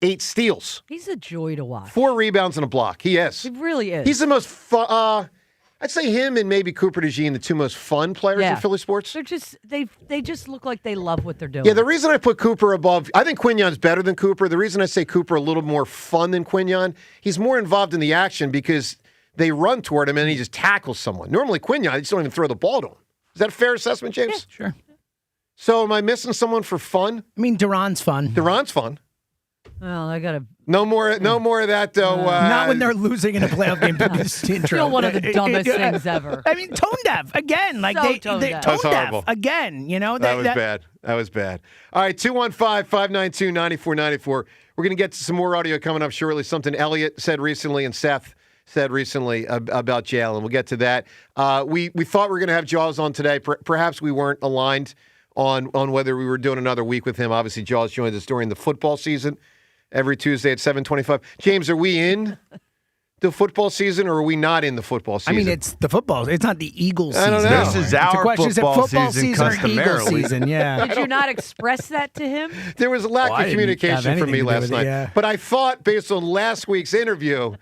8 steals. He's a joy to watch. 4 rebounds and a block. He is. He really is. He's the most fun. I'd say him and maybe Cooper DeJean, the 2 most fun players in Philly sports. They're just they just look like they love what they're doing. Yeah, the reason I put Cooper above, I think Quignon's better than Cooper. The reason I say Cooper a little more fun than Quignon, he's more involved in the action because they run toward him and he just tackles someone. Normally Quignon, they just don't even throw the ball to him. Is that a fair assessment, James? Yeah, sure. So am I missing someone for fun? I mean, Duran's fun. Duran's fun. Well, I gotta. No more of that though. Not when they're losing in a playoff game. Still one of the dumbest things ever. I mean, tone deaf again. Like So they tone tone deaf. That's deaf horrible. again. You know that was bad. That was bad. All right, 215-592-9494. We're going to get to some more audio coming up shortly. Something Elliot said recently and Seth said recently about Jalen. We'll get to that. We thought we were going to have Jaws on today. Perhaps we weren't aligned on whether we were doing another week with him. Obviously, Jaws joined us during the football season every Tuesday at 7:25. James, are we in the football season or are we not in the football season? I mean, it's the football. It's not the Eagles season. I don't know. This is It's a our question. Is it football football season season or Eagles customarily. season? Yeah. Did you not express that to him? There was a lack I of didn't communication have from anything me to do last with it, night. yeah. But I thought, based on last week's interview,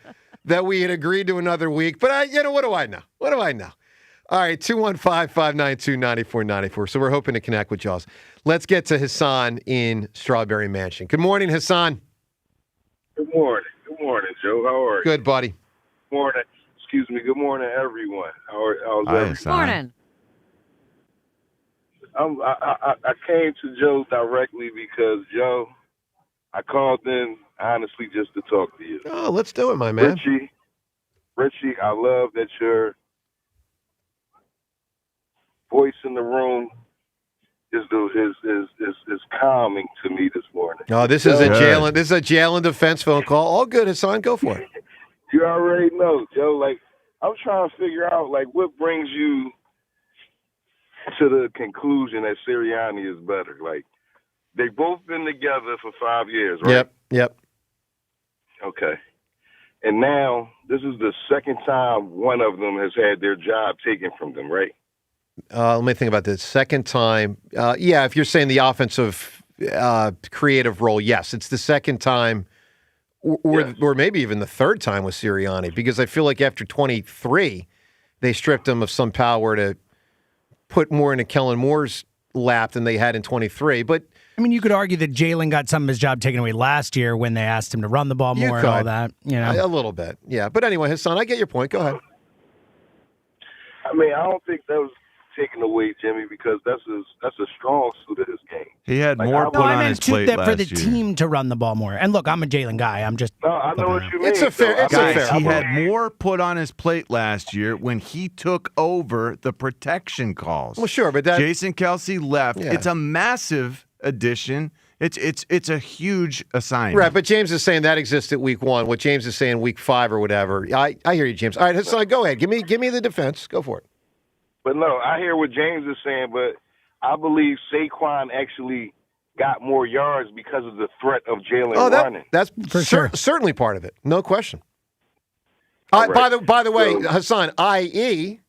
that we had agreed to another week. But what do I know? What do I know? All right, 215-592-9494. So we're hoping to connect with Jaws. Let's get to Hassan in Strawberry Mansion. Good morning, Hassan. Good morning. Good morning, Joe. How are you? Good, buddy. Good morning. Excuse me. Good morning, everyone. How's Hi, everyone? Hassan. Morning. I came to Joe directly because, Joe, I called in honestly just to talk to you. Oh, let's do it, my man. Richie, I love that your voice in the room is calming to me this morning. No, this is a Good. Jalen. This is a Jalen defense phone call. All good, Hassan. Go for it. You already know, Joe. Like, I'm trying to figure out, like, what brings you to the conclusion that Sirianni is better. Like, they've both been together for 5 years, right? Yep. Okay. And now this is the second time one of them has had their job taken from them, right? Let me think about this. Second time. If you're saying the offensive creative role, yes. It's the second time or maybe even the third time with Sirianni because I feel like after 23, they stripped him of some power to put more into Kellen Moore's lap than they had in 23. But I mean, you could argue that Jalen got some of his job taken away last year when they asked him to run the ball You more and all could. that. You know, a little bit, yeah. But anyway, Hassan, I get your point. Go ahead. I mean, I don't think that was taken away, Jimmy, because that's a strong suit of his game. He had Like, more I- put no, I on meant his plate that for the last year. team to run the ball more. And look, I'm a Jalen guy. I'm just No, I know what you mean. It's a fair- though. it's a I mean, fair- Guys, he I had believe- more put on his plate last year when he took over the protection calls. Well, sure, but that Jason Kelsey left. Yeah. It's a massive addition. It's a huge assignment. right. But James is saying that existed week 1. What James is saying week 5 or whatever. I hear you, James. All right, Hassan, go ahead. Give me the defense. Go for it. But no, I hear what James is saying, but I believe Saquon actually got more yards because of the threat of Jalen running. That's For sure. certainly part of it. No question. All right. By the way, So- Hassan, i.e.,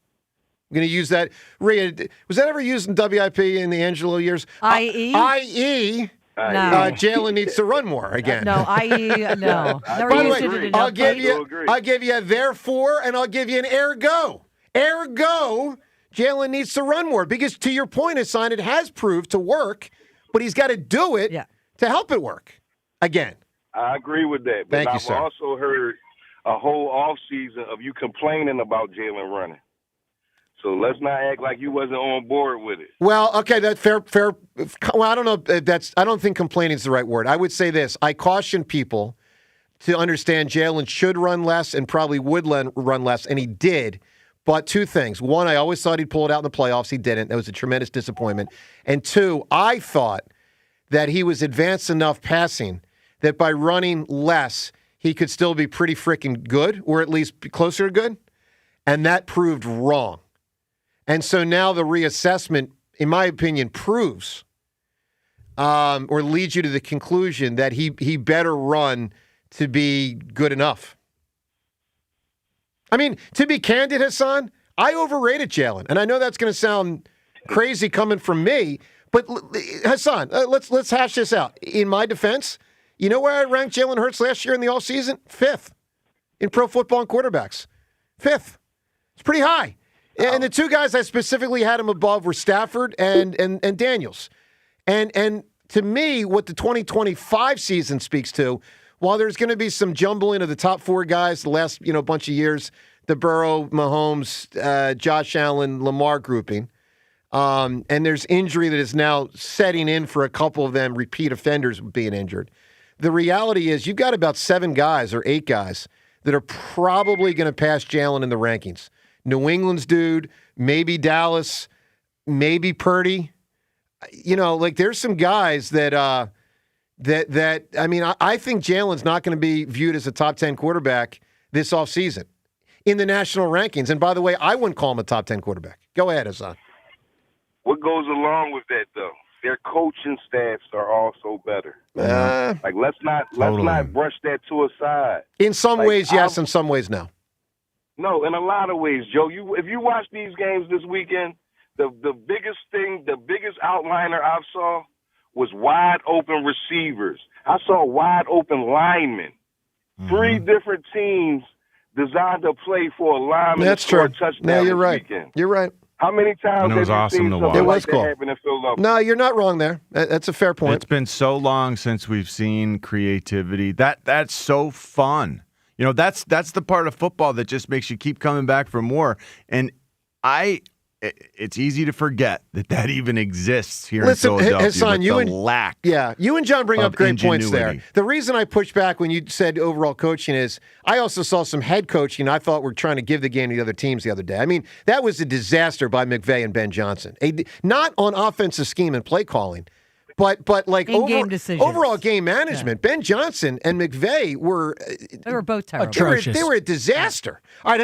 I'm going to use that. Rhea, was that ever used in WIP in the Angelo years? I.e.? I.e., No. Jalen needs to run more again. No, i.e. no. Never By the used way, it in I'll enough give places. you, agree. I'll give you a therefore, and I'll give you an ergo. Ergo, Jalen needs to run more because, to your point, Hassan, it has proved to work, but he's got to do it to help it work again. I agree with that. But Thank you, I've sir. also heard a whole offseason of you complaining about Jalen running. So let's not act like you wasn't on board with it. Well, okay, that's fair. Well, I don't know. I don't think complaining is the right word. I would say this: I caution people to understand Jalen should run less and probably would run less, and he did. But 2 things: 1, I always thought he'd pull it out in the playoffs. He didn't. That was a tremendous disappointment. And 2, I thought that he was advanced enough passing that by running less, he could still be pretty freaking good, or at least be closer to good. And that proved wrong. And so now the reassessment, in my opinion, proves or leads you to the conclusion that he better run to be good enough. I mean, to be candid, Hassan, I overrated Jalen. And I know that's going to sound crazy coming from me, but Hassan, let's hash this out. In my defense, You know where I ranked Jalen Hurts last year in the offseason? 5th in pro football and quarterbacks. 5th. It's pretty high. And the two guys I specifically had him above were Stafford and Daniels. And to me, what the 2025 season speaks to, while there's going to be some jumbling of the top 4 guys the last bunch of years, the Burrow, Mahomes, Josh Allen, Lamar grouping, and there's injury that is now setting in for a couple of them, repeat offenders being injured. The reality is you've got about 7 guys or 8 guys that are probably going to pass Jalen in the rankings. New England's dude, maybe Dallas, maybe Purdy. There's some guys that I think Jalen's not going to be viewed as a top 10 quarterback this offseason in the national rankings. And by the way, I wouldn't call him a top 10 quarterback. Go ahead, Hassan. What goes along with that, though? Their coaching staffs are also better. Let's not brush that to a side. In some ways, yes. In some ways, no. No, in a lot of ways, Joe. If you watch these games this weekend, the biggest outliner I saw was wide open receivers. I saw wide open linemen. 3 different teams designed to play for a lineman. That's to score true. a touchdown No, you're this right. weekend. You're right. How many times And it was have you awesome seen to something watch. It like was that cool. happen in Philadelphia? No, you're not wrong there. That's a fair point. It's been so long since we've seen creativity. That's so fun. That's the part of football that just makes you keep coming back for more. And it's easy to forget that even exists here in Philadelphia. Hassan, you and John bring up great points there. ingenuity. The reason I pushed back when you said overall coaching is I also saw some head coaching I thought were trying to give the game to the other teams the other day. I mean, that was a disaster by McVay and Ben Johnson. Not on offensive scheme and play calling, but like In-game decisions. overall game management. Ben Johnson and McVay were They were both terrible. Atrocious. They were a disaster. All right,